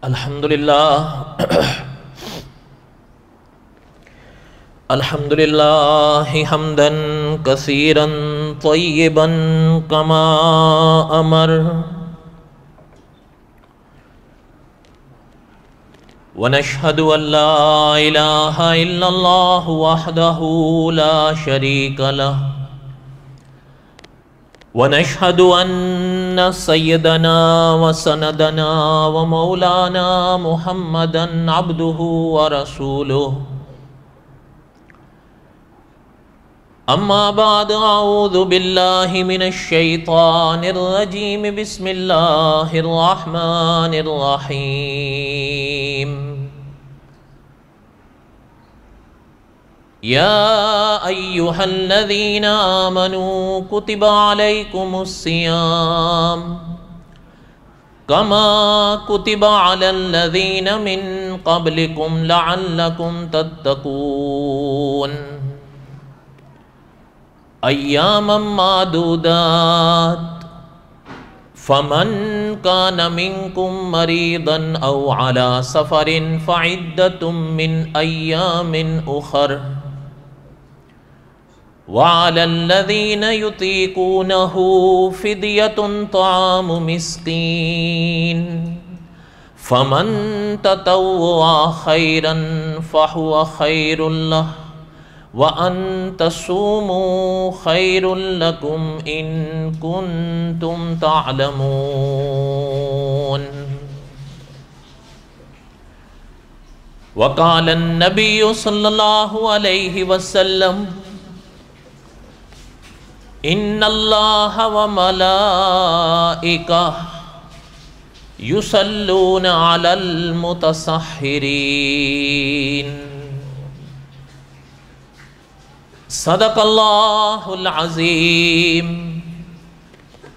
الحمدللہ حمدا کثیرا طیبا کما امر ونشهد ان لا الہ الا اللہ وحدہ لا شریک لہ ونشهد ان سیدنا وسندنا ومولانا محمدا عبدہ ورسولہ اما بعد اعوذ باللہ من الشیطان الرجیم بسم اللہ الرحمن الرحیم یا ایہا الذین آمنوا کتب علیکم الصیام کما کتب علی الذین من قبلکم لعلکم تتقون ایاما معدودات فمن کان منکم مریضا او علی سفر فعدۃ من ایام اخر وعلی الذین یطیقونہ فدیۃ طعام مسکین فمن تطوع خیرا فہو خیر لہ وَأَن تَصُومُوا خَيْرٌ لَكُمْ إِن كُنتُمْ تَعْلَمُونَ وقال النبي صلى الله عليه وسلم إن الله وملائكته يصلون على المتصحرين صدق اللہ العظیم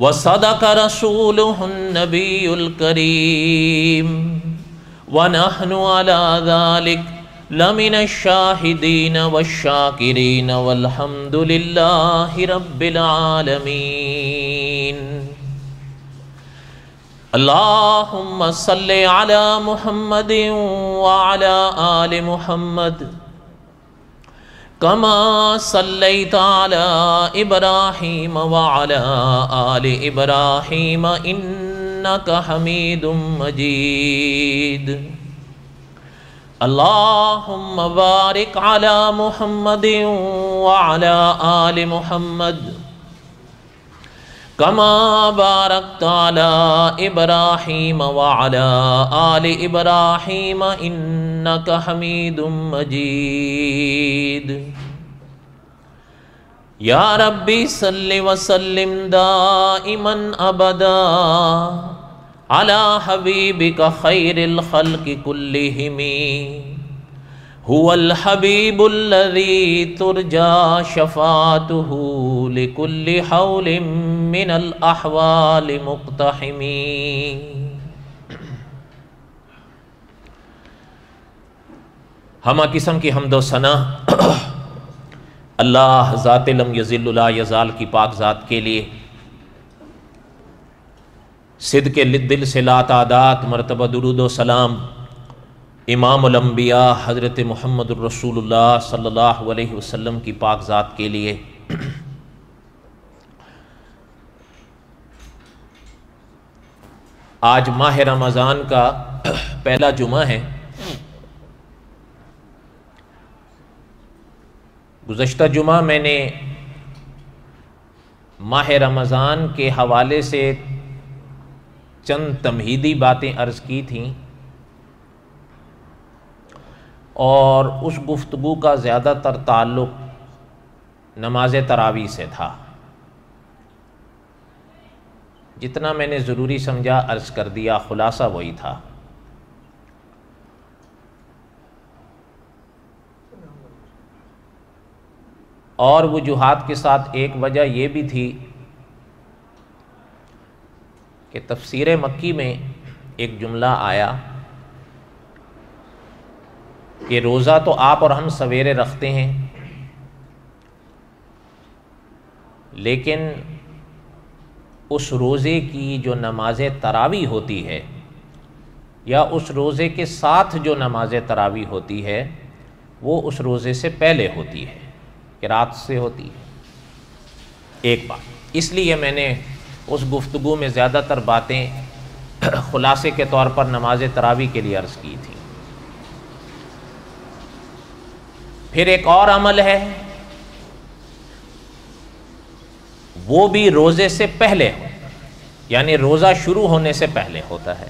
وصدق رسولہ النبی الکریم ونحن على ذلك لمن الشاہدین والشاکرین والحمد للہ رب العالمین اللہم صلی علی محمد وعلی آل محمد کما صلیت علی ابراہیم وعلی آل ابراہیم انک حمید مجید اللہم بارک علی محمد وعلی آل محمد کما بارکت علی ابراہیم وعلی آل ابراہیم انک حمید مجید یا ربی صلی وسلم دائما ابدا علی حبیبک خیر الخلق کلہم هو الحبیب الذی ترجا شفاعته لكل حول من الاحوال مقتحم ہمہ قسم کی حمد و ثنا اللہ ذات لم یزل لا یزال کی پاک ذات کے لیے صدق دل سے لا تعداد مرتبہ درود و سلام امام الانبیاء حضرت محمد الرسول اللہ صلی اللہ علیہ وسلم کی پاک ذات کے لیے آج ماہ رمضان کا پہلا جمعہ ہے۔ گزشتہ جمعہ میں نے ماہ رمضان کے حوالے سے چند تمہیدی باتیں عرض کی تھیں اور اس گفتگو کا زیادہ تر تعلق نماز تراویح سے تھا۔ جتنا میں نے ضروری سمجھا عرض کر دیا، خلاصہ وہی تھا۔ اور وجوہات کے ساتھ ایک وجہ یہ بھی تھی کہ تفسیر مکی میں ایک جملہ آیا کہ روزہ تو آپ اور ہم سویرے رکھتے ہیں، لیکن اس روزے کی جو نماز تراویح ہوتی ہے یا اس روزے کے ساتھ جو نماز تراویح ہوتی ہے وہ اس روزے سے پہلے ہوتی ہے کہ رات سے ہوتی ہے؟ ایک بات، اس لیے میں نے اس گفتگو میں زیادہ تر باتیں خلاصے کے طور پر نماز تراویح کے لیے عرض کی تھی۔ پھر ایک اور عمل ہے، وہ بھی روزے سے پہلے ہو، یعنی روزہ شروع ہونے سے پہلے ہوتا ہے،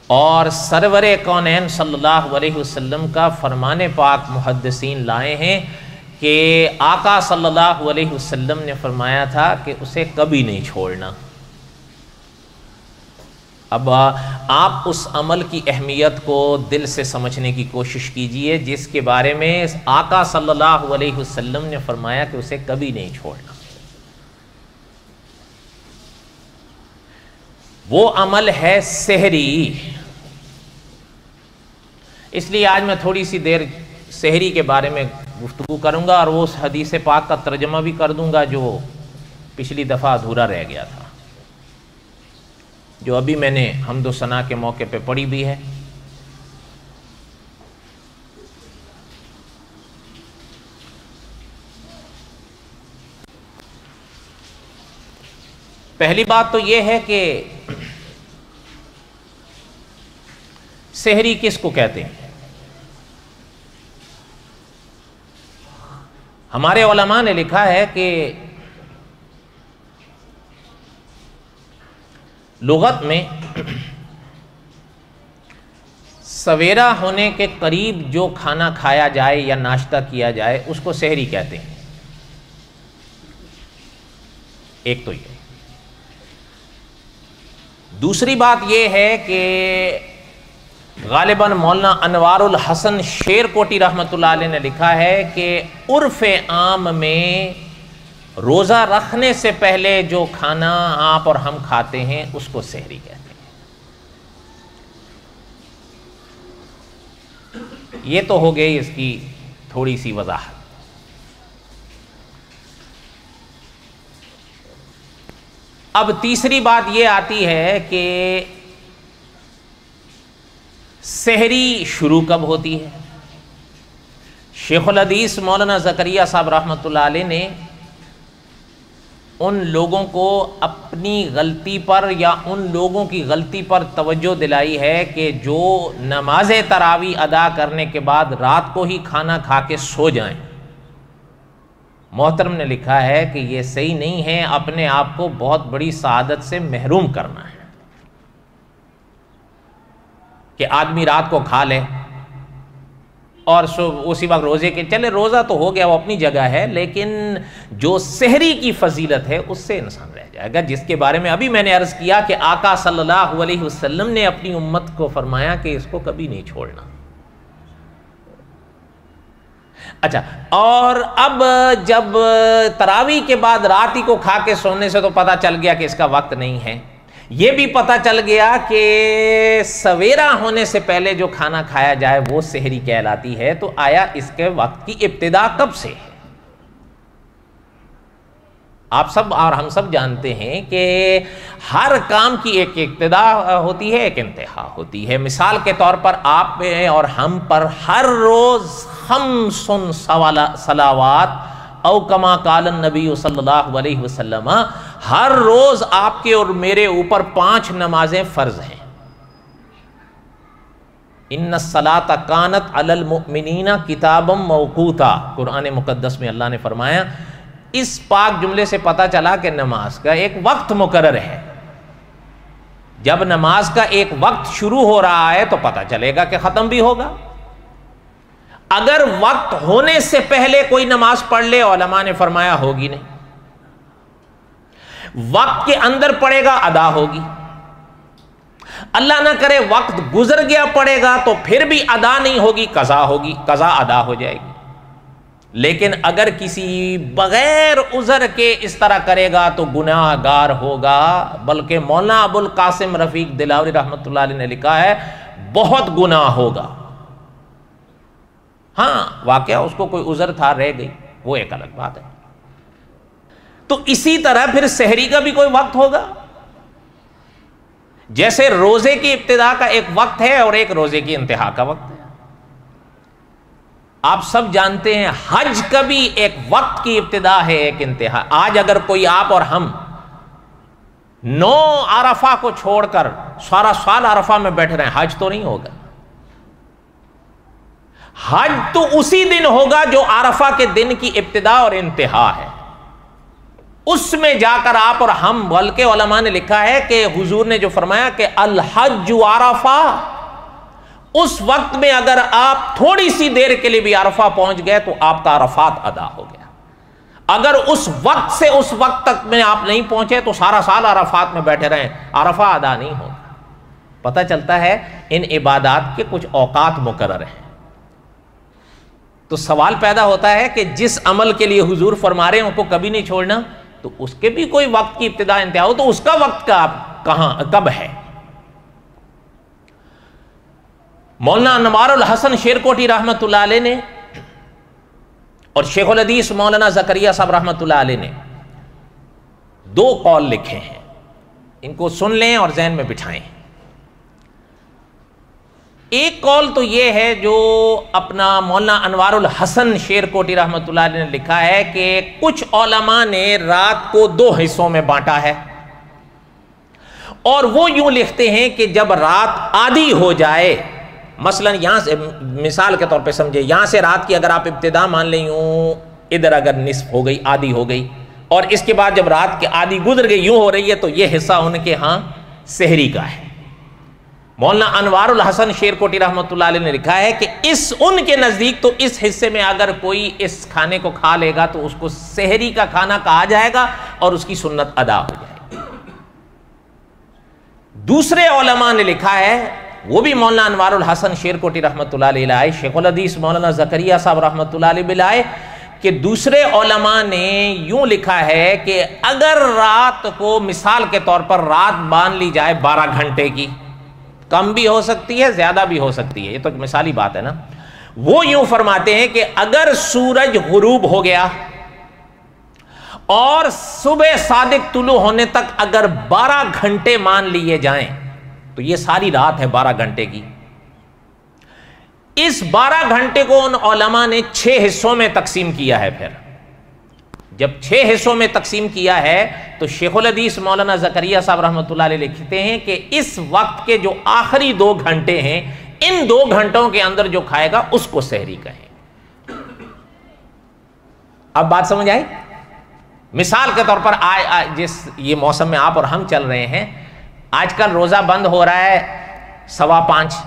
اور سرور کونین صلی اللہ علیہ وسلم کا فرمان پاک محدثین لائے ہیں کہ آقا صلی اللہ علیہ وسلم نے فرمایا تھا کہ اسے کبھی نہیں چھوڑنا۔ اب آپ اس عمل کی اہمیت کو دل سے سمجھنے کی کوشش کیجئے جس کے بارے میں آقا صلی اللہ علیہ وسلم نے فرمایا کہ اسے کبھی نہیں چھوڑنا۔ وہ عمل ہے سحری۔ اس لیے آج میں تھوڑی سی دیر سحری کے بارے میں گفتگو کروں گا، اور وہ اس حدیث پاک کا ترجمہ بھی کر دوں گا جو پچھلی دفعہ ادھورا رہ گیا تھا، جو ابھی میں نے حمد و ثنا کے موقع پہ پڑھی بھی ہے۔ پہلی بات تو یہ ہے کہ سحری کس کو کہتے ہیں؟ ہمارے علماء نے لکھا ہے کہ لغت میں سویرا ہونے کے قریب جو کھانا کھایا جائے یا ناشتہ کیا جائے اس کو سحری کہتے ہیں۔ ایک تو یہ۔ دوسری بات یہ ہے کہ غالباً مولانا انوار الحسن شیر کوٹی رحمۃ اللہ علیہ نے لکھا ہے کہ عرف عام میں روزہ رکھنے سے پہلے جو کھانا آپ اور ہم کھاتے ہیں اس کو سحری کہتے ہیں۔ یہ تو ہو گئی اس کی تھوڑی سی وضاحت۔ اب تیسری بات یہ آتی ہے کہ سحری شروع کب ہوتی ہے؟ شیخ الحدیث مولانا زکریا صاحب رحمۃ اللہ علیہ نے ان لوگوں کو اپنی غلطی پر یا ان لوگوں کی غلطی پر توجہ دلائی ہے کہ جو نماز تراویح ادا کرنے کے بعد رات کو ہی کھانا کھا کے سو جائیں۔ محترم نے لکھا ہے کہ یہ صحیح نہیں ہے، اپنے آپ کو بہت بڑی سعادت سے محروم کرنا ہے کہ آدمی رات کو کھا لے اور اسی وقت روزے کے چلے، روزہ تو ہو گیا وہ اپنی جگہ ہے، لیکن جو سحری کی فضیلت ہے اس سے انسان رہ جائے گا، جس کے بارے میں ابھی میں نے عرض کیا کہ آقا صلی اللہ علیہ وسلم نے اپنی امت کو فرمایا کہ اس کو کبھی نہیں چھوڑنا۔ اچھا، اور اب جب تراویح کے بعد رات ہی کو کھا کے سونے سے تو پتہ چل گیا کہ اس کا وقت نہیں ہے، یہ بھی پتہ چل گیا کہ سویرا ہونے سے پہلے جو کھانا کھایا جائے وہ سحری کہلاتی ہے، تو آیا اس کے وقت کی ابتدا کب سے ہے؟ آپ سب اور ہم سب جانتے ہیں کہ ہر کام کی ایک ابتدا ہوتی ہے، ایک انتہا ہوتی ہے۔ مثال کے طور پر آپ پہ اور ہم پر ہر روز 5 صلوات او کما قال النبی صلی اللہ علیہ وسلم، ہر روز آپ کے اور میرے اوپر 5 نمازیں فرض ہیں۔ ان الصلاۃ کانت علی المؤمنین کتابا موقوتا، قرآن مقدس میں اللہ نے فرمایا۔ اس پاک جملے سے پتہ چلا کہ نماز کا ایک وقت مقرر ہے۔ جب نماز کا ایک وقت شروع ہو رہا ہے تو پتہ چلے گا کہ ختم بھی ہوگا۔ اگر وقت ہونے سے پہلے کوئی نماز پڑھ لے، علماء نے فرمایا ہوگی نہیں، وقت کے اندر پڑھے گا ادا ہوگی، اللہ نہ کرے وقت گزر گیا پڑے گا تو پھر بھی ادا نہیں ہوگی، قضا ہوگی، قضا ادا ہو جائے گی۔ لیکن اگر کسی بغیر عذر کے اس طرح کرے گا تو گناہ گار ہوگا، بلکہ مولانا ابو القاسم رفیق دلاوری رحمۃ اللہ علیہ نے لکھا ہے بہت گناہ ہوگا۔ ہاں واقعہ اس کو کوئی عذر تھا، رہ گئی، وہ ایک الگ بات ہے۔ تو اسی طرح پھر سحری کا بھی کوئی وقت ہوگا۔ جیسے روزے کی ابتدا کا ایک وقت ہے اور ایک روزے کی انتہا کا وقت ہے. آپ سب جانتے ہیں حج کا بھی ایک وقت کی ابتدا ہے، ایک انتہا. آج اگر کوئی آپ اور ہم 9 عرفہ کو چھوڑ کر سارا سال عرفہ میں بیٹھ رہے ہیں، حج تو نہیں ہوگا. حج تو اسی دن ہوگا جو عرفہ کے دن کی ابتدا اور انتہا ہے. اس میں جا کر آپ اور ہم، بلکہ علماء نے لکھا ہے کہ حضور نے جو فرمایا کہ الحج عرفہ، اس وقت میں اگر آپ تھوڑی سی دیر کے لیے بھی عرفہ پہنچ گئے تو آپ کا عرفات ادا ہو گیا. اگر اس وقت سے اس وقت تک میں آپ نہیں پہنچے تو سارا سال عرفات میں بیٹھے رہیں، عرفہ ادا نہیں ہوگا. پتہ چلتا ہے ان عبادات کے کچھ اوقات مقرر ہیں. تو سوال پیدا ہوتا ہے کہ جس عمل کے لیے حضور فرما رہے ہیں ان کو کبھی نہیں چھوڑنا، تو اس کے بھی کوئی وقت کی ابتدا انتہا ہو، تو اس کا وقت کب ہے؟ مولانا انوار الحسن شیرکوٹی رحمۃ اللہ علیہ نے اور شیخ الحدیث مولانا زکریا صاحب رحمۃ اللہ علیہ نے 2 قول لکھے ہیں. ان کو سن لیں اور ذہن میں بٹھائیں. ایک قول تو یہ ہے جو اپنا مولانا انوار الحسن شیرکوٹی رحمۃ اللہ علیہ نے لکھا ہے کہ کچھ علماء نے رات کو 2 حصوں میں بانٹا ہے، اور وہ یوں لکھتے ہیں کہ جب رات آدھی ہو جائے، مثلا یہاں سے مثال کے طور پہ سمجھے، یہاں سے رات کی اگر آپ ابتدا مان لیں، یوں ادھر اگر نصف ہو گئی، آدھی ہو گئی، اور اس کے بعد جب رات کی آدھی گزر گئی یوں ہو رہی ہے، تو یہ حصہ ان کے ہاں سحری کا ہے. مولانا انوار الحسن شیرکوٹی رحمۃ اللہ علیہ نے لکھا ہے کہ ان کے نزدیک تو اس حصے میں اگر کوئی اس کھانے کو کھا لے گا تو اس کو سحری کا کھانا کہا جائے گا اور اس کی سنت ادا ہو جائے گی. دوسرے علماء نے لکھا ہے، وہ بھی مولانا انوار الحسن شیرکوٹی رحمۃ اللہ علیہ لائے، شیخ الحدیث مولانا زکریا صاحب رحمۃ اللہ علیہ بھی لائے، کہ دوسرے علماء نے یوں لکھا ہے کہ اگر رات کو مثال کے طور پر رات باندھ لی جائے 12 گھنٹے کی، کم بھی ہو سکتی ہے زیادہ بھی ہو سکتی ہے، یہ تو ایک مثالی بات ہے نا. وہ یوں فرماتے ہیں کہ اگر سورج غروب ہو گیا اور صبح صادق طلوع ہونے تک اگر 12 گھنٹے مان لیے جائیں تو یہ ساری رات ہے 12 گھنٹے کی. اس 12 گھنٹے کو ان علماء نے 6 حصوں میں تقسیم کیا ہے. پھر جب 6 حصوں میں تقسیم کیا ہے تو شیخ الحدیث مولانا زکریا صاحب رحمۃ اللہ علیہ لکھتے ہیں کہ اس وقت کے جو آخری 2 گھنٹے ہیں، ان 2 گھنٹوں کے اندر جو کھائے گا اس کو سحری کہیں. اب بات سمجھ آئی؟ مثال کے طور پر جس یہ موسم میں آپ اور ہم چل رہے ہیں، آج کل روزہ بند ہو رہا ہے 5:15.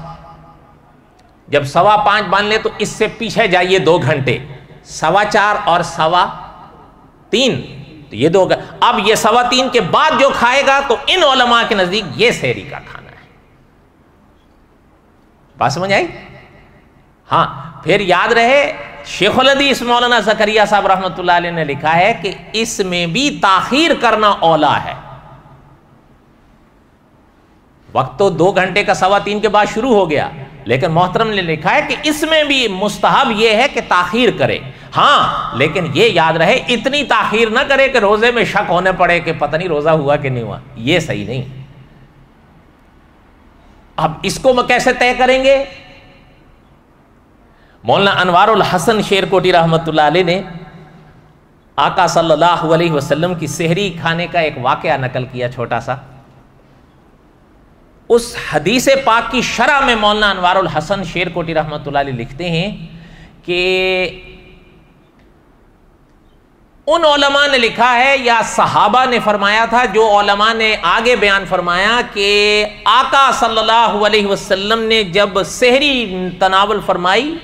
جب 5:15 باندھ لے تو اس سے پیچھے جائیے 2 گھنٹے، 4:15 اور 3:15، تو یہ 2. اب یہ 3:15 کے بعد جو کھائے گا تو ان علماء کے نزدیک یہ سحری کا کھانا ہے. بات سمجھ آئی؟ ہاں پھر یاد رہے شیخ الحدیث مولانا زکریا صاحب رحمۃ اللہ علیہ نے لکھا ہے کہ اس میں بھی تاخیر کرنا اولا ہے. وقت تو 2 گھنٹے کا 3:15 کے بعد شروع ہو گیا، لیکن محترم نے لکھا ہے کہ اس میں بھی مستحب یہ ہے کہ تاخیر کرے. ہاں لیکن یہ یاد رہے اتنی تاخیر نہ کرے کہ روزے میں شک ہونے پڑے کہ پتہ نہیں روزہ ہوا کہ نہیں ہوا، یہ صحیح نہیں. اب اس کو کیسے طے کریں گے؟ مولانا انوار الحسن شیرکوٹی رحمۃ اللہ علیہ نے آقا صلی اللہ علیہ وسلم کی سحری کھانے کا ایک واقعہ نقل کیا چھوٹا سا. اس حدیث پاک کی شرح میں مولانا انوار الحسن شیرکوٹی رحمۃ اللہ علیہ لکھتے ہیں کہ ان علماء نے لکھا ہے یا صحابہ نے فرمایا تھا، جو علماء نے آگے بیان فرمایا کہ آقا صلی اللہ علیہ وسلم نے جب سحری تناول فرمائی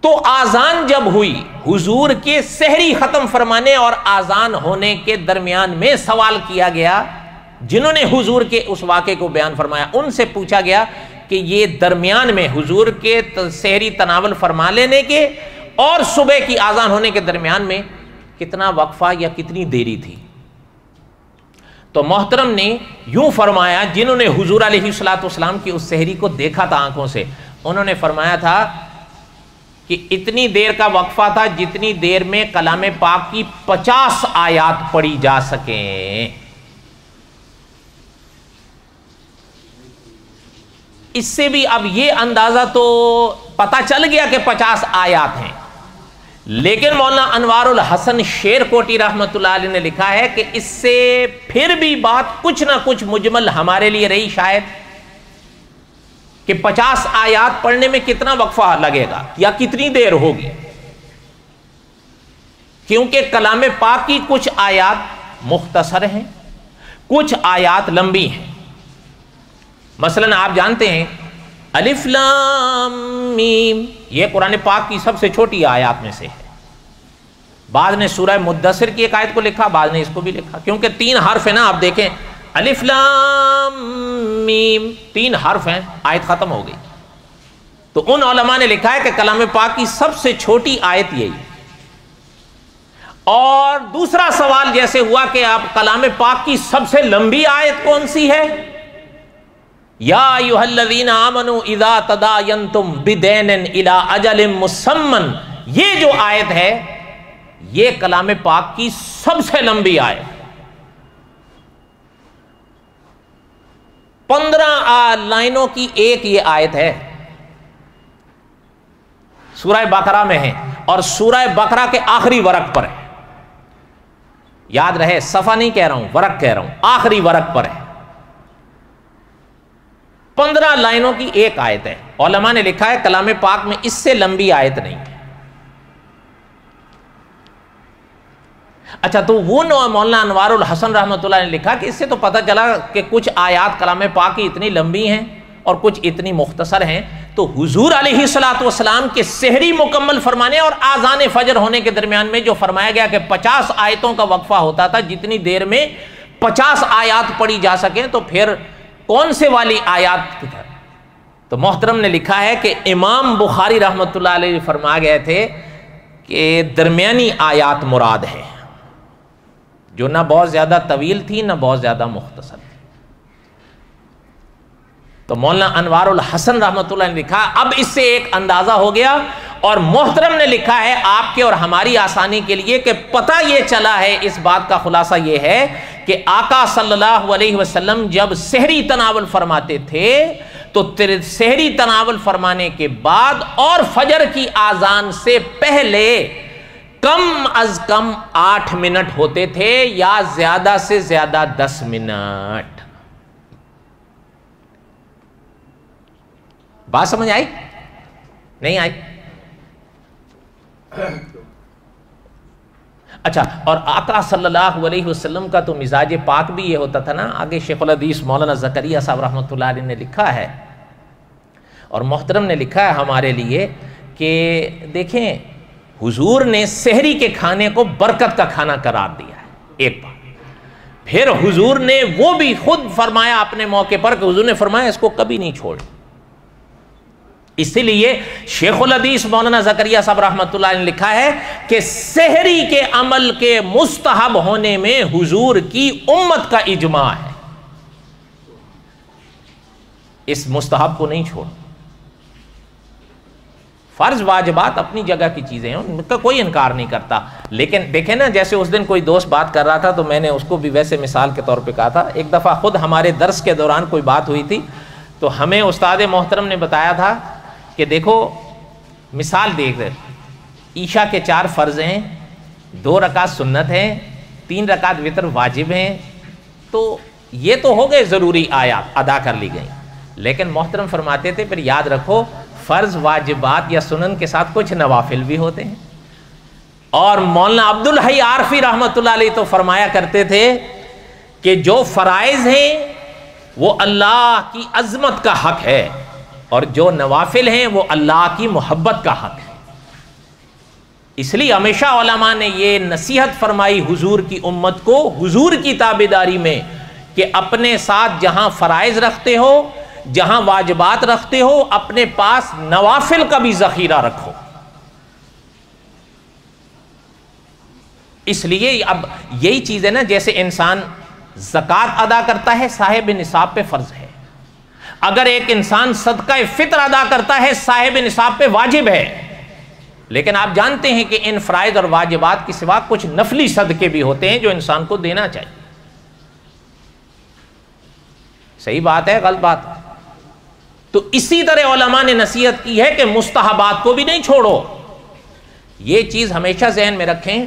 تو آذان جب ہوئی، حضور کے سحری ختم فرمانے اور آذان ہونے کے درمیان میں سوال کیا گیا. جنہوں نے حضور کے اس واقعے کو بیان فرمایا ان سے پوچھا گیا کہ یہ درمیان میں حضور کے سحری تناول فرما لینے کے اور صبح کی آذان ہونے کے درمیان میں کتنا وقفہ یا کتنی دیری تھی؟ تو محترم نے یوں فرمایا، جنہوں نے حضور علیہ الصلوۃ والسلام کی اس سحری کو دیکھا تھا آنکھوں سے، انہوں نے فرمایا تھا کہ اتنی دیر کا وقفہ تھا جتنی دیر میں کلام پاک کی 50 آیات پڑھی جا سکیں. اس سے بھی اب یہ اندازہ تو پتا چل گیا کہ 50 آیات ہیں، لیکن مولانا انوار الحسن شیر کوٹی رحمت اللہ علیہ نے لکھا ہے کہ اس سے پھر بھی بات کچھ نہ کچھ مجمل ہمارے لیے رہی شاید، کہ 50 آیات پڑھنے میں کتنا وقفہ لگے گا یا کتنی دیر ہوگی، کیونکہ کلام پاک کی کچھ آیات مختصر ہیں، کچھ آیات لمبی ہیں۔ مثلا آپ جانتے ہیں الف لام میم، یہ قرآن پاک کی سب سے چھوٹی آیات میں سے ہے۔ بعض نے سورہ مدثر کی ایک آیت کو لکھا، بعض نے اس کو بھی لکھا، کیونکہ 3 حرف ہیں نا، آپ دیکھیں الف لام میم 3 حرف ہیں، آیت ختم ہو گئی۔ تو ان علماء نے لکھا ہے کہ کلام پاک کی سب سے چھوٹی آیت یہی ہے۔ اور دوسرا سوال جیسے ہوا کہ آپ کلام پاک کی سب سے لمبی آیت کون سی ہے؟ یا ایھا الذین آمنوا اذا تداینتم بدین الی اجل مسمى، یہ جو آیت ہے یہ کلام پاک کی سب سے لمبی آیت، 15 لائنوں کی ایک یہ آیت ہے، سورہ بقرہ میں ہے، اور سورہ بقرہ کے آخری ورق پر ہے۔ یاد رہے، صفحہ نہیں کہہ رہا ہوں، ورق کہہ رہا ہوں، آخری ورق پر ہے۔ 15 لائنوں کی ایک آیت ہے۔ علماء نے لکھا ہے کلام پاک میں اس سے لمبی آیت نہیں ہے۔ اچھا، تو وہ مولانا انوار الحسن رحمۃ اللہ نے لکھا کہ اس سے تو پتہ چلا کہ کچھ آیات کلام پاک کی اتنی لمبی ہیں اور کچھ اتنی مختصر ہیں، تو حضور علیہ الصلوۃ والسلام کے سحری مکمل فرمانے اور آذان فجر ہونے کے درمیان میں جو فرمایا گیا کہ 50 آیتوں کا وقفہ ہوتا تھا، جتنی دیر میں 50 آیات پڑھی جا سکیں، تو پھر کون سے والی آیات کی طرف؟ تو محترم نے لکھا ہے کہ امام بخاری رحمۃ اللہ علیہ فرما گئے تھے کہ درمیانی آیات مراد ہے، جو نہ بہت زیادہ طویل تھی نہ بہت زیادہ مختصر تھی۔ تو مولانا انوار الحسن رحمۃ اللہ نے لکھا، اب اس سے ایک اندازہ ہو گیا، اور محترم نے لکھا ہے آپ کے اور ہماری آسانی کے لیے کہ پتہ یہ چلا ہے، اس بات کا خلاصہ یہ ہے کہ آقا صلی اللہ علیہ وسلم جب سحری تناول فرماتے تھے تو سحری تناول فرمانے کے بعد اور فجر کی آذان سے پہلے کم از کم 8 منٹ ہوتے تھے، یا زیادہ سے زیادہ 10 منٹ۔ بات سمجھ آئی؟ نہیں آئی؟ اچھا، اور آقا صلی اللہ علیہ وسلم کا تو مزاج پاک بھی یہ ہوتا تھا نا، آگے شیخ الحدیث مولانا زکریا صاحب رحمۃ اللہ علیہ نے لکھا ہے، اور محترم نے لکھا ہے ہمارے لیے کہ دیکھیں حضور نے سحری کے کھانے کو برکت کا کھانا قرار دیا ہے ایک بار، پھر حضور نے وہ بھی خود فرمایا اپنے موقع پر کہ حضور نے فرمایا اس کو کبھی نہیں چھوڑ۔ اسی لیے شیخ الحدیث مولانا زکریا صاحب رحمۃ اللہ علیہ نے لکھا ہے کہ سحری کے عمل کے مستحب ہونے میں حضور کی امت کا اجماع ہے، اس مستحب کو نہیں چھوڑ۔ فرض واجبات اپنی جگہ کی چیزیں ہیں، ان کا کوئی انکار نہیں کرتا، لیکن دیکھیں نا، جیسے اس دن کوئی دوست بات کر رہا تھا تو میں نے اس کو بھی ویسے مثال کے طور پہ کہا تھا، ایک دفعہ خود ہمارے درس کے دوران کوئی بات ہوئی تھی، تو ہمیں استاد محترم نے بتایا تھا کہ دیکھو مثال دیکھ رہے، عشاء کے 4 فرض ہیں، 2 رکعت سنت ہیں، 3 رکعت وتر واجب ہیں، تو یہ تو ہو گئے ضروری آیات ادا کر لی گئیں، لیکن محترم فرماتے تھے پھر یاد رکھو فرض واجبات یا سنن کے ساتھ کچھ نوافل بھی ہوتے ہیں۔ اور مولانا عبدالحی عارفی رحمۃ اللہ علیہ تو فرمایا کرتے تھے کہ جو فرائض ہیں وہ اللہ کی عظمت کا حق ہے، اور جو نوافل ہیں وہ اللہ کی محبت کا حق ہے۔ اس لیے ہمیشہ علماء نے یہ نصیحت فرمائی حضور کی امت کو حضور کی تابعداری میں کہ اپنے ساتھ جہاں فرائض رکھتے ہو، جہاں واجبات رکھتے ہو، اپنے پاس نوافل کا بھی ذخیرہ رکھو۔ اس لیے اب یہی چیز ہے نا، جیسے انسان زکوٰۃ ادا کرتا ہے صاحب نصاب پہ فرض ہے، اگر ایک انسان صدقہ فطر ادا کرتا ہے صاحب نصاب پہ واجب ہے، لیکن آپ جانتے ہیں کہ ان فرائض اور واجبات کے سوا کچھ نفلی صدقے بھی ہوتے ہیں جو انسان کو دینا چاہیے۔ صحیح بات ہے، غلط بات ہے؟ تو اسی طرح علماء نے نصیحت کی ہے کہ مستحبات کو بھی نہیں چھوڑو. یہ چیز ہمیشہ ذہن میں رکھیں.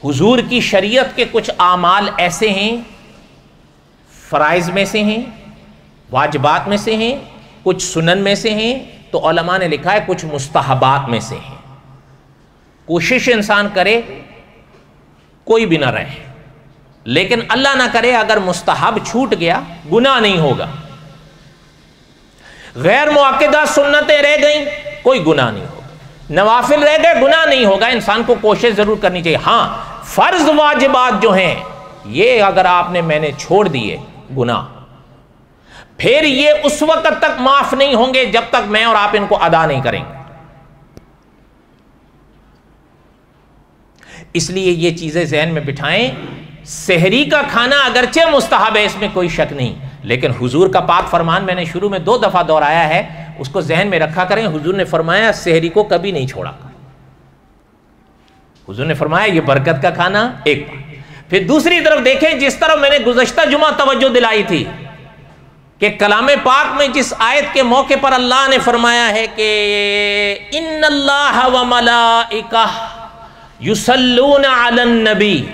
حضور کی شریعت کے کچھ اعمال ایسے ہیں، فرائض میں سے ہیں، واجبات میں سے ہیں، کچھ سنن میں سے ہیں، تو علماء نے لکھا ہے کچھ مستحبات میں سے ہیں. کوشش انسان کرے کوئی بھی نہ رہے، لیکن اللہ نہ کرے اگر مستحب چھوٹ گیا گناہ نہیں ہوگا. غیر مؤکدہ سنتیں رہ گئیں کوئی گناہ نہیں ہوگا، نوافل رہ گئے گناہ نہیں ہوگا. انسان کو کوشش ضرور کرنی چاہیے. ہاں فرض واجبات جو ہیں یہ اگر آپ نے میں نے چھوڑ دیے گناہ، پھر یہ اس وقت تک معاف نہیں ہوں گے جب تک میں اور آپ ان کو ادا نہیں کریں گے. اس لیے یہ چیزیں ذہن میں بٹھائیں. سحری کا کھانا اگرچہ مستحب ہے، اس میں کوئی شک نہیں، لیکن حضور کا پاک فرمان میں نے شروع میں 2 دفعہ دہرایا ہے، اس کو ذہن میں رکھا کریں. حضور نے فرمایا سحری کو کبھی نہیں چھوڑا. حضور نے فرمایا یہ برکت کا کھانا ایک بات. پھر دوسری طرف دیکھیں، جس طرح میں نے گزشتہ جمعہ توجہ دلائی تھی کہ کلام پاک میں جس آیت کے موقع پر اللہ نے فرمایا ہے کہ ان اللہ و ملائکہ یصلون علی النبی،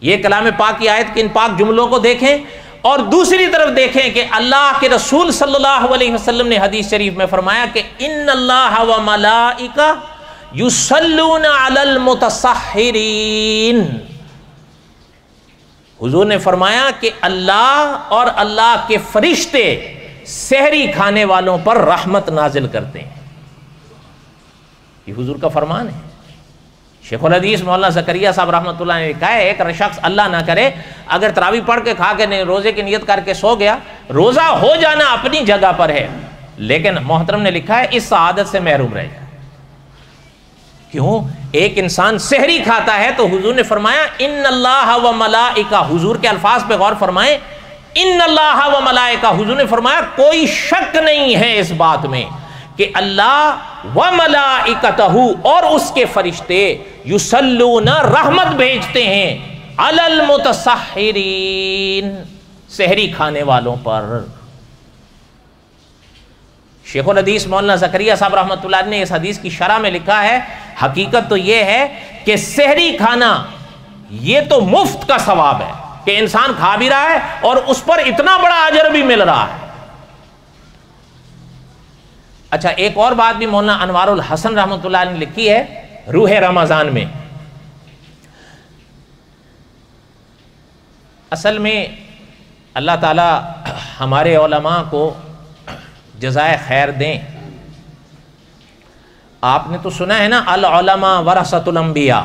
یہ کلام پاک کی آیت کے ان پاک جملوں کو دیکھیں، اور دوسری طرف دیکھیں کہ اللہ کے رسول صلی اللہ علیہ وسلم نے حدیث شریف میں فرمایا کہ ان اللہ و ملائکہ یصلون علی المتسحرین. حضور نے فرمایا کہ اللہ اور اللہ کے فرشتے سحری کھانے والوں پر رحمت نازل کرتے ہیں. یہ حضور کا فرمان ہے. شیخ الحدیث مولانا زکریا صاحب رحمۃ اللہ نے لکھا ہے ایک شخص اللہ نہ کرے اگر تراویح پڑھ کے کھا کے نہیں روزے کی نیت کر کے سو گیا، روزہ ہو جانا اپنی جگہ پر ہے، لیکن محترم نے لکھا ہے اس سعادت سے محروم رہے. کیوں؟ ایک انسان سحری کھاتا ہے تو حضور نے فرمایا ان اللہ و ملائکہ، حضور کے الفاظ پہ غور فرمائیں، ان اللہ و ملائکہ، حضور نے فرمایا کوئی شک نہیں ہے اس بات میں کہ اللہ و ملائکتہ اور اس کے فرشتے یصلون رحمت بھیجتے ہیں علی المتسحرین، سحری کھانے والوں پر. شیخ الحدیث مولانا زکریا صاحب رحمۃ اللہ نے اس حدیث کی شرح میں لکھا ہے حقیقت تو یہ ہے کہ سحری کھانا یہ تو مفت کا ثواب ہے کہ انسان کھا بھی رہا ہے اور اس پر اتنا بڑا اجر بھی مل رہا ہے. اچھا ایک اور بات بھی مولانا انوار الحسن رحمۃ اللہ نے لکھی ہے روح رمضان میں. اصل میں اللہ تعالی ہمارے علماء کو جزائے خیر دیں. آپ نے تو سنا ہے نا العلماء ورثۃ الانبیاء.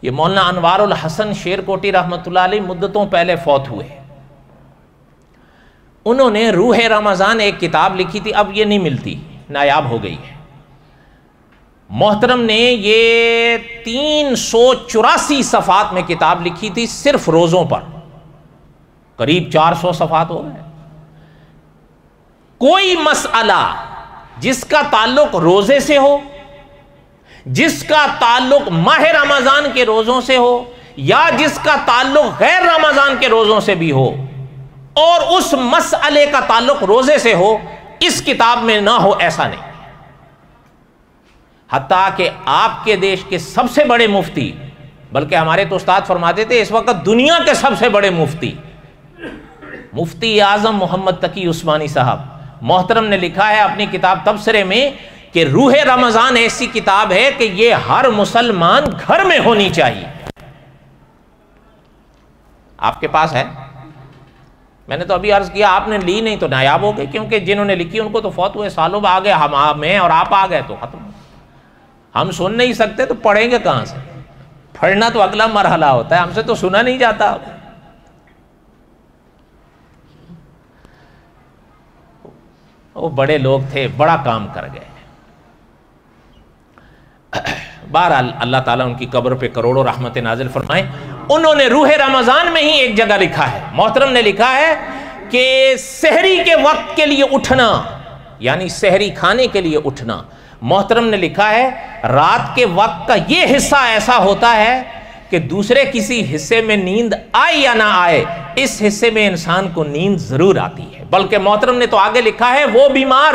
یہ مولانا انوار الحسن شیر کوٹی رحمۃ اللہ علیہ مدتوں پہلے فوت ہوئے. انہوں نے روح رمضان ایک کتاب لکھی تھی، اب یہ نہیں ملتی، نایاب ہو گئی ہے. محترم نے یہ 384 صفحات میں کتاب لکھی تھی صرف روزوں پر، قریب 400 صفحات ہو گئے. کوئی مسئلہ جس کا تعلق روزے سے ہو، جس کا تعلق ماہ رمضان کے روزوں سے ہو، یا جس کا تعلق غیر رمضان کے روزوں سے بھی ہو، اور اس مسئلے کا تعلق روزے سے ہو، اس کتاب میں نہ ہو ایسا نہیں. حتیٰ کہ آپ کے دیش کے سب سے بڑے مفتی، بلکہ ہمارے تو استاد فرماتے تھے اس وقت دنیا کے سب سے بڑے مفتی، مفتی اعظم محمد تقی عثمانی صاحب محترم نے لکھا ہے اپنی کتاب تبصرے میں کہ روح رمضان ایسی کتاب ہے کہ یہ ہر مسلمان گھر میں ہونی چاہیے. آپ کے پاس ہے؟ میں نے تو ابھی عرض کیا آپ نے لی نہیں تو نایاب ہو گئے، کیونکہ جنہوں نے لکھی ان کو تو فوت ہوئے سالوں بعد، آگے میں اور آپ آ گئے تو ختم. ہم سن نہیں سکتے تو پڑھیں گے کہاں سے؟ پڑھنا تو اگلا مرحلہ ہوتا ہے، ہم سے تو سنا نہیں جاتا. وہ بڑے لوگ تھے، بڑا کام کر گئے. بہرحال اللہ تعالیٰ ان کی قبر پہ کروڑوں رحمت نازل فرمائے. انہوں نے روح رمضان میں ہی ایک جگہ لکھا ہے، محترم نے لکھا ہے کہ سحری کے وقت کے لیے اٹھنا، یعنی سحری کھانے کے لیے اٹھنا، محترم نے لکھا ہے رات کے وقت کا یہ حصہ ایسا ہوتا ہے کہ دوسرے کسی حصے میں نیند آئے یا نہ آئے، اس حصے میں انسان کو نیند ضرور آتی ہے۔ بلکہ محترم نے تو آگے لکھا ہے وہ بیمار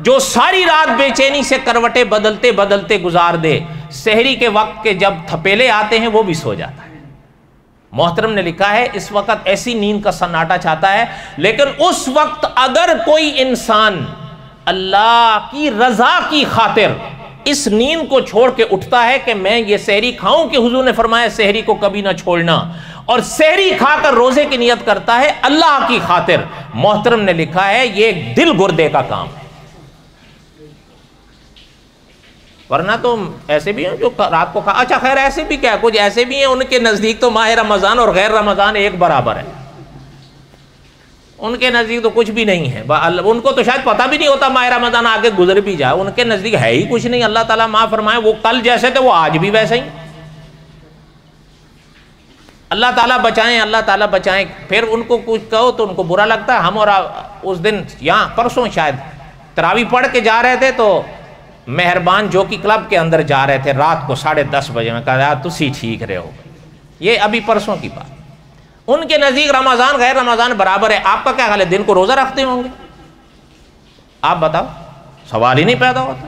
جو ساری رات بے چینی سے کروٹیں بدلتے بدلتے گزار دے، سحری کے وقت کے جب تھپیلے آتے ہیں وہ بھی سو جاتا ہے۔ محترم نے لکھا ہے اس وقت ایسی نیند کا سناٹا چھاتا ہے، لیکن اس وقت اگر کوئی انسان اللہ کی رضا کی خاطر اس نیند کو چھوڑ کے اٹھتا ہے کہ میں یہ سحری کھاؤں، کہ حضور نے فرمایا سحری کو کبھی نہ چھوڑنا، اور سحری کھا کر روزے کی نیت کرتا ہے اللہ کی خاطر، محترم نے لکھا ہے یہ ایک دل گردے کا کام ہے۔ ورنہ تو ایسے بھی ہیں جو رات کو اچھا خیر ایسے بھی کیا، کچھ ایسے بھی ہیں ان کے نزدیک تو ماہ رمضان اور غیر رمضان ایک برابر ہے، ان کے نزدیک تو کچھ بھی نہیں ہے، ان کو تو شاید پتہ بھی نہیں ہوتا ماہ رمضان آگے گزر بھی جائے، ان کے نزدیک ہے ہی کچھ نہیں۔ اللہ تعالیٰ معاف فرمائے، وہ کل جیسے تھے وہ آج بھی ویسے ہی۔ اللہ تعالیٰ بچائیں، اللہ تعالیٰ بچائیں۔ پھر ان کو کچھ کہو تو ان کو برا لگتا ہے۔ ہم اور اس دن یہاں پرسوں شاید تراویح پڑھ کے جا رہے تھے تو مہربان جو کی کلب کے اندر جا رہے تھے رات کو 10:30 بجے، میں کہا تسی ٹھیک رہے ہو، یہ ابھی پرسوں کی بات۔ ان کے نزدیک رمضان غیر رمضان برابر ہے۔ آپ کا کیا خیال ہے، دن کو روزہ رکھتے ہوں گے؟ آپ بتاؤ، سوال ہی نہیں پیدا ہوتا۔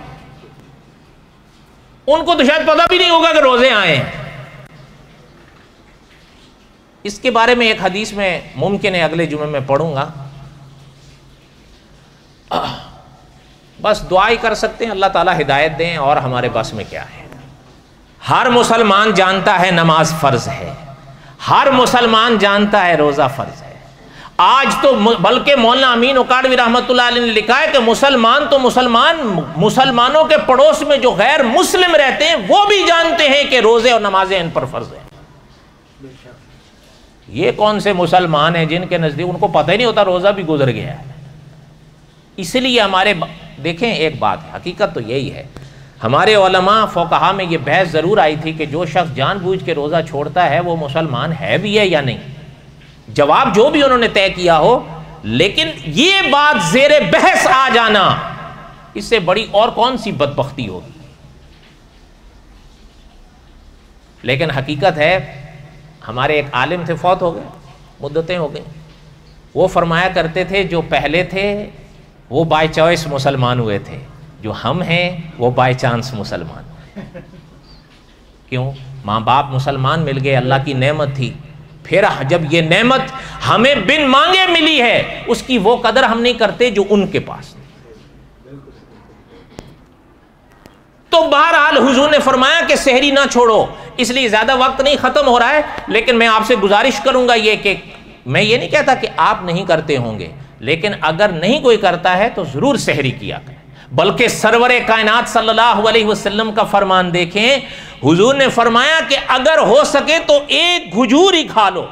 ان کو تو شاید پتہ بھی نہیں ہوگا کہ روزے آئے ہیں۔ اس کے بارے میں ایک حدیث میں ممکن ہے اگلے جمعے میں پڑھوں گا، بس دعا ہی کر سکتے ہیں، اللہ تعالیٰ ہدایت دیں، اور ہمارے بس میں کیا ہے۔ ہر مسلمان جانتا ہے نماز فرض ہے، ہر مسلمان جانتا ہے روزہ فرض ہے۔ آج تو بلکہ مولانا امین اکاڑوی رحمۃ اللہ علیہ نے لکھا ہے کہ مسلمان تو مسلمانوں کے پڑوس میں جو غیر مسلم رہتے ہیں وہ بھی جانتے ہیں کہ روزے اور نمازیں ان پر فرض ہیں۔ یہ کون سے مسلمان ہیں جن کے نزدیک ان کو پتہ ہی نہیں ہوتا روزہ بھی گزر گیا ہے۔ اس لیے ہمارے دیکھیں ایک بات ہے، حقیقت تو یہی ہے، ہمارے علماء فقہا میں یہ بحث ضرور آئی تھی کہ جو شخص جان بوجھ کے روزہ چھوڑتا ہے وہ مسلمان ہے بھی ہے یا نہیں، جواب جو بھی انہوں نے طے کیا ہو، لیکن یہ بات زیر بحث آ جانا اس سے بڑی اور کون سی بدبختی ہوگی۔ لیکن حقیقت ہے ہمارے ایک عالم تھے، فوت ہو گئے، مدتیں ہو گئیں، وہ فرمایا کرتے تھے جو پہلے تھے وہ بائی چوائس مسلمان ہوئے تھے، جو ہم ہیں وہ بائی چانس مسلمان۔ کیوں؟ ماں باپ مسلمان مل گئے، اللہ کی نعمت تھی، پھر جب یہ نعمت ہمیں بن مانگے ملی ہے اس کی وہ قدر ہم نہیں کرتے جو ان کے پاس۔ تو بہرحال حضور نے فرمایا کہ سحری نہ چھوڑو، اس لیے زیادہ وقت نہیں، ختم ہو رہا ہے، لیکن میں آپ سے گزارش کروں گا یہ کہ میں یہ نہیں کہتا کہ آپ نہیں کرتے ہوں گے، لیکن اگر نہیں کوئی کرتا ہے تو ضرور سحری کیا کریں۔ بلکہ سرور کائنات صلی اللہ علیہ وسلم کا فرمان دیکھیں، حضور نے فرمایا کہ اگر ہو سکے تو ایک کھجور ہی کھا لو،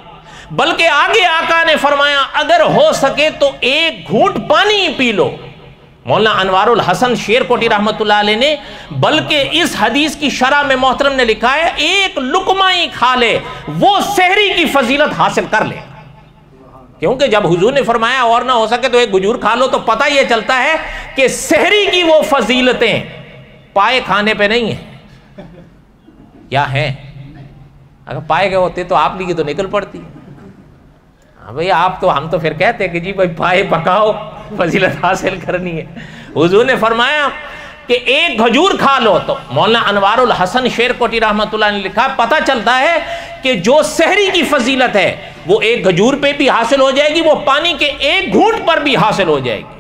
بلکہ آگے آقا نے فرمایا اگر ہو سکے تو ایک گھونٹ پانی ہی پی لو۔ مولانا انوار الحسن شیر کوٹی رحمۃ اللہ علیہ نے بلکہ اس حدیث کی شرح میں محترم نے لکھا ہے ایک لقمہ ہی کھا لے وہ سحری کی فضیلت حاصل کر لے، کیونکہ جب حضور نے فرمایا اور نہ ہو سکے تو ایک کھجور کھا لو تو پتہ یہ چلتا ہے کہ سحری کی وہ فضیلتیں پائے کھانے پہ نہیں ہیں، یا ہیں؟ اگر پائے گئے ہوتے تو آپ لیے تو نکل پڑتی۔ ہاں بھئی آپ تو، ہم تو پھر کہتے ہیں کہ جی بھائی پائے پکاؤ، فضیلت حاصل کرنی ہے۔ حضور نے فرمایا کہ ایک کھجور کھا لو، تو مولانا انوار الحسن شیر کوٹی رحمۃ اللہ نے لکھا پتہ چلتا ہے کہ جو سحری کی فضیلت ہے وہ ایک کھجور پہ بھی حاصل ہو جائے گی، وہ پانی کے ایک گھونٹ پر بھی حاصل ہو جائے گی،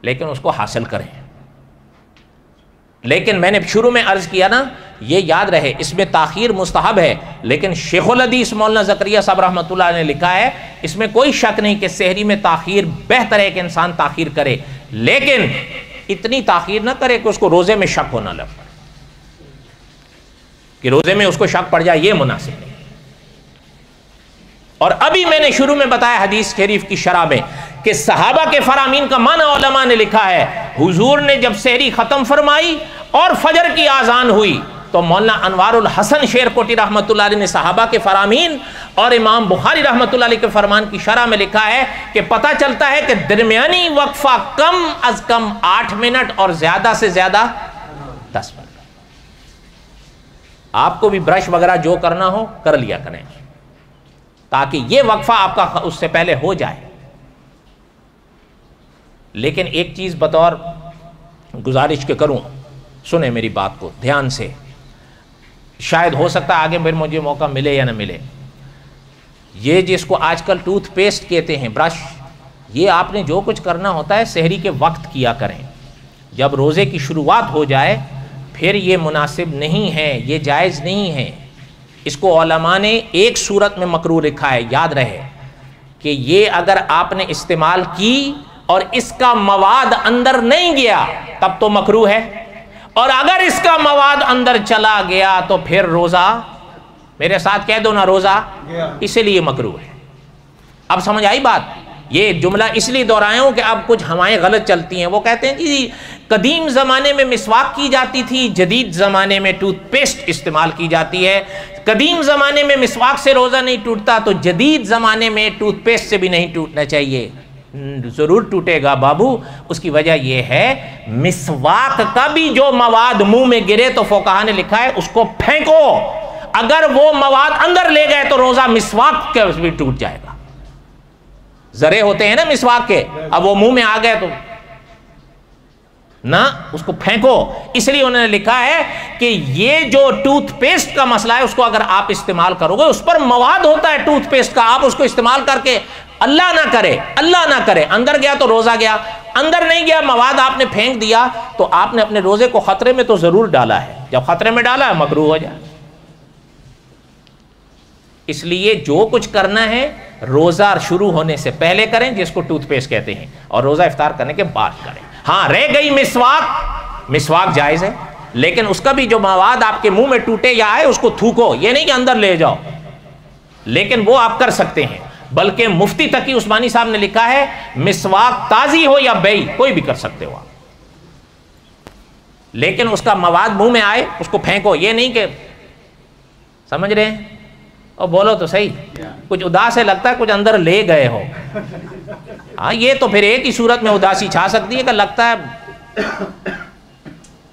لیکن اس کو حاصل کریں۔ لیکن میں نے شروع میں عرض کیا نا، یہ یاد رہے اس میں تاخیر مستحب ہے، لیکن شیخ الحدیث مولانا زکریا صاحب رحمۃ اللہ نے لکھا ہے اس میں کوئی شک نہیں کہ سحری میں تاخیر بہتر ہے کہ انسان تاخیر کرے، لیکن اتنی تاخیر نہ کرے کہ اس کو روزے میں شک ہونا لگ پڑے، کہ روزے میں اس کو شک پڑ جائے، یہ مناسب نہیں۔ اور ابھی میں نے شروع میں بتایا حدیث شریف کی شرح میں کہ صحابہ کے فرامین کا معنی علماء نے لکھا ہے، حضور نے جب سحری ختم فرمائی اور فجر کی آذان ہوئی تو مولانا انوار الحسن شیر کوٹی رحمۃ اللہ علیہ نے صحابہ کے فرامین اور امام بخاری رحمۃ اللہ علیہ کے فرمان کی شرح میں لکھا ہے کہ پتہ چلتا ہے کہ درمیانی وقفہ کم از کم 8 منٹ اور زیادہ سے زیادہ 10 منٹ۔ آپ کو بھی برش وغیرہ جو کرنا ہو کر لیا کریں تاکہ یہ وقفہ آپ کا اس سے پہلے ہو جائے. لیکن ایک چیز بطور گزارش کے کروں، سنیں میری بات کو دھیان سے، شاید ہو سکتا ہے آگے پھر مجھے موقع ملے یا نہ ملے. یہ جس کو آج کل ٹوتھ پیسٹ کہتے ہیں، برش، یہ آپ نے جو کچھ کرنا ہوتا ہے سحری کے وقت کیا کریں. جب روزے کی شروعات ہو جائے پھر یہ مناسب نہیں ہے، یہ جائز نہیں ہے. اس کو علماء نے ایک صورت میں مکروہ لکھا ہے، یاد رہے کہ یہ اگر آپ نے استعمال کی اور اس کا مواد اندر نہیں گیا تب تو مکروہ ہے، اور اگر اس کا مواد اندر چلا گیا تو پھر روزہ، میرے ساتھ کہہ دو نا، روزہ اسی لیے مکروہ ہے. اب سمجھ آئی بات؟ یہ جملہ اس لیے دہرایا ہوں کہ اب کچھ ہوائیں غلط چلتی ہیں. وہ کہتے ہیں کہ قدیم زمانے میں مسواک کی جاتی تھی، جدید زمانے میں ٹوتھ پیسٹ استعمال کی جاتی ہے. قدیم زمانے میں مسواک سے روزہ نہیں ٹوٹتا تو جدید زمانے میں ٹوتھ پیسٹ سے بھی نہیں ٹوٹنا چاہیے. ضرور ٹوٹے گا بابو. اس کی وجہ یہ ہے مسواک کا بھی جو مواد منہ میں گرے تو فقہا نے لکھا ہے اس کو پھینکو. اگر وہ مواد اندر لے گئے تو روزہ مسواک کے بھی ٹوٹ جائے گا. ذرے ہوتے ہیں نا مسواک کے، اب وہ منہ میں آ گئے تو نہ، اس کو پھینکو. اس لیے انہوں نے لکھا ہے کہ یہ جو ٹوتھ پیسٹ کا مسئلہ ہے اس کو اگر آپ استعمال کرو گے، اس پر مواد ہوتا ہے ٹوتھ پیسٹ کا، آپ اس کو استعمال کر کے اللہ نہ کرے اندر گیا تو روزہ گیا، اندر نہیں گیا مواد آپ نے پھینک دیا تو آپ نے اپنے روزے کو خطرے میں تو ضرور ڈالا ہے. جب خطرے میں ڈالا ہے مکروہ ہو جائے. اس لیے جو کچھ کرنا ہے روزہ شروع ہونے سے پہلے کریں، جس کو ٹوتھ پیسٹ کہتے ہیں، اور روزہ افطار کرنے کے بعد کریں. ہاں رہ گئی مسواک جائز ہے، لیکن اس کا بھی جو مواد آپ کے منہ میں ٹوٹے یا آئے اس کو تھوکو، یہ نہیں کہ اندر لے جاؤ. لیکن وہ آپ کر سکتے ہیں. بلکہ مفتی تقی عثمانی صاحب نے لکھا ہے مسواک تازی ہو یا بیع کوئی بھی کر سکتے ہو آپ، لیکن اس کا مواد منہ میں آئے اس کو پھینکو. یہ نہیں کہ، سمجھ رہے ہیں؟ اور بولو تو صحیح، کچھ اداس ہے لگتا ہے کچھ اندر لے گئے ہو. ہاں یہ تو پھر ایک ہی صورت میں اداسی چھا سکتی ہے کہ لگتا ہے.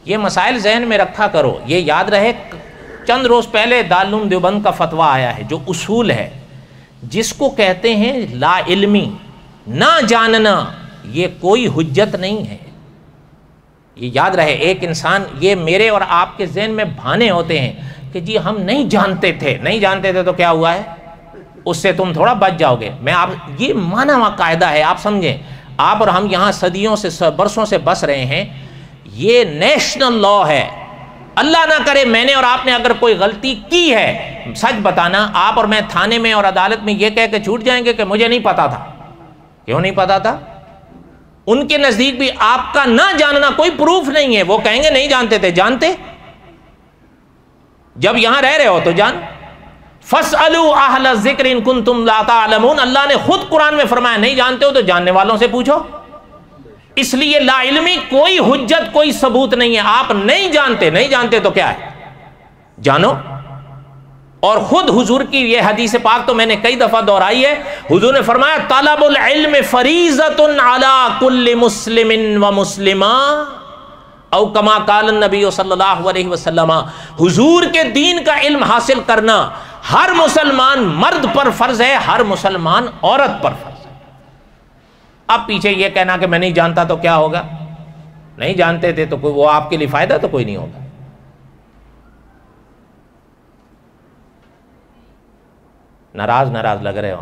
یہ مسائل ذہن میں رکھا کرو. یہ یاد رہے چند روز پہلے دارالعلوم دیوبند کا فتویٰ آیا ہے جو اصول ہے، جس کو کہتے ہیں لا علمی، نہ جاننا، یہ کوئی حجت نہیں ہے. یہ یاد رہے. ایک انسان، یہ میرے اور آپ کے ذہن میں بہانے ہوتے ہیں کہ جی ہم نہیں جانتے تھے تو کیا ہوا ہے، اس سے تم تھوڑا بچ جاؤ گے. میں آپ، یہ مانا ہوا قاعدہ ہے، آپ سمجھیں. آپ اور ہم یہاں صدیوں سے، برسوں سے بس رہے ہیں. یہ نیشنل لا ہے. اللہ نہ کرے میں نے اور آپ نے اگر کوئی غلطی کی ہے، سچ بتانا. آپ اور میں تھانے میں اور عدالت میں یہ کہہ کے چھوٹ جائیں گے کہ مجھے نہیں پتا تھا. کیوں نہیں پتا تھا؟ ان کے نزدیک بھی آپ کا نہ جاننا کوئی پروف نہیں ہے. وہ کہیں گے نہیں جانتے تھے. جانتے؟ جب یہاں رہ رہے ہو تو جان. فَاسْأَلُوا أَهْلَ الذِّكْرِ إِن كُنتُمْ لَا تَعْلَمُونَ. اللہ نے خود قرآن میں فرمایا نہیں جانتے ہو تو جاننے والوں سے پوچھو. اس لیے لا علمی کوئی حجت، کوئی ثبوت نہیں ہے. آپ نہیں جانتے تو کیا ہے، جانو. اور خود حضور کی یہ حدیث پاک تو میں نے کئی دفعہ دہرائی ہے. حضور نے فرمایا طلب العلم فریضۃ علی کل مسلم و مسلمہ، او کما قال النبی صلی اللہ علیہ وسلم. حضور کے دین کا علم حاصل کرنا ہر مسلمان مرد پر فرض ہے، ہر مسلمان عورت پر فرض ہے. اب پیچھے یہ کہنا کہ میں نہیں جانتا تو کیا ہوگا، نہیں جانتے تھے تو کوئی، وہ آپ کے لیے فائدہ تو کوئی نہیں ہوگا. ناراض لگ رہے ہو.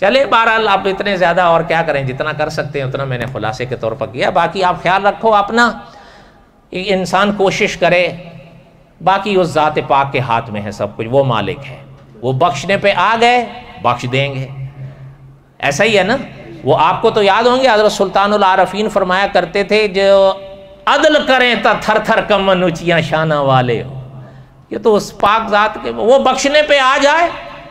چلے بہرحال آپ اتنے زیادہ اور کیا کریں، جتنا کر سکتے ہیں اتنا میں نے خلاصے کے طور پر کیا. باقی آپ خیال رکھو اپنا، انسان کوشش کرے. باقی اس ذات پاک کے ہاتھ میں ہے سب کچھ، وہ مالک ہے. وہ بخشنے پہ آ گئے بخش دیں گے. ایسا ہی ہے نا. وہ آپ کو تو یاد ہوں گے حضرت سلطان العارفین فرمایا کرتے تھے جو عدل کریں تا تھر تھر کمن اونچیاں شانہ والے ہو. یہ تو اس پاک ذات کے، وہ بخشنے پہ آ جائے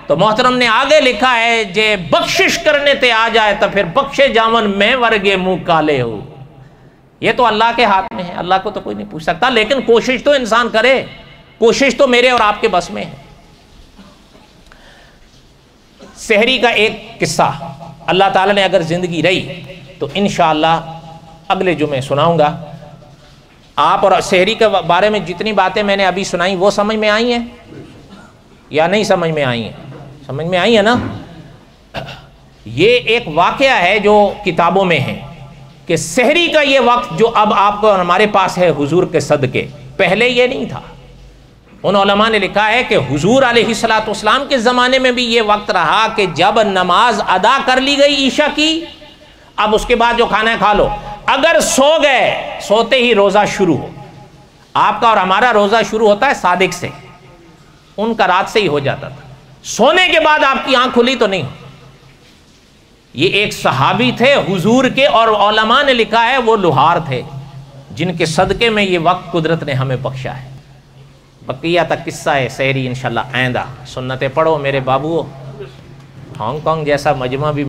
تو محترم نے آگے لکھا ہے جے بخشش کرنے تے آ جائے تو پھر بخشے جامن میں ورگے منہ کالے ہو. یہ تو اللہ کے ہاتھ میں ہے، اللہ کو تو کوئی نہیں پوچھ سکتا. لیکن کوشش تو انسان کرے. کوشش تو میرے اور آپ کے بس میں ہے. سحری کا ایک قصہ اللہ تعالیٰ نے اگر زندگی رہی تو انشاءاللہ اگلے جمعے سناؤں گا. آپ اور سحری کے بارے میں جتنی باتیں میں نے ابھی سنائی وہ سمجھ میں آئی ہیں یا نہیں سمجھ میں آئی ہیں؟ سمجھ میں آئی ہے نا؟ یہ ایک واقعہ ہے جو کتابوں میں ہے کہ سحری کا یہ وقت جو اب آپ کو ہمارے پاس ہے حضور کے صدقے، پہلے یہ نہیں تھا۔ ان علماء نے لکھا ہے کہ حضور علیہ الصلوۃ والسلام کے زمانے میں بھی یہ وقت رہا کہ جب نماز ادا کر لی گئی عشاء کی، اب اس کے بعد جو کھانا ہے کھا لو، اگر سو گئے سوتے ہی روزہ شروع ہو۔ آپ کا اور ہمارا روزہ شروع ہوتا ہے صادق سے، ان کا رات سے ہی ہو جاتا تھا۔ سونے کے بعد آپ کی آنکھ کھلی تو نہیں۔ یہ ایک صحابی تھے حضور کے، اور علماء نے لکھا ہے وہ لوہار تھے جن کے صدقے میں یہ وقت قدرت نے ہمیں بخشا ہے۔ بقیہ تک قصہ ہے سحری انشاءاللہ آئندہ سنتیں پڑھو میرے بابو۔ ہانگ کانگ جیسا مجمع بھی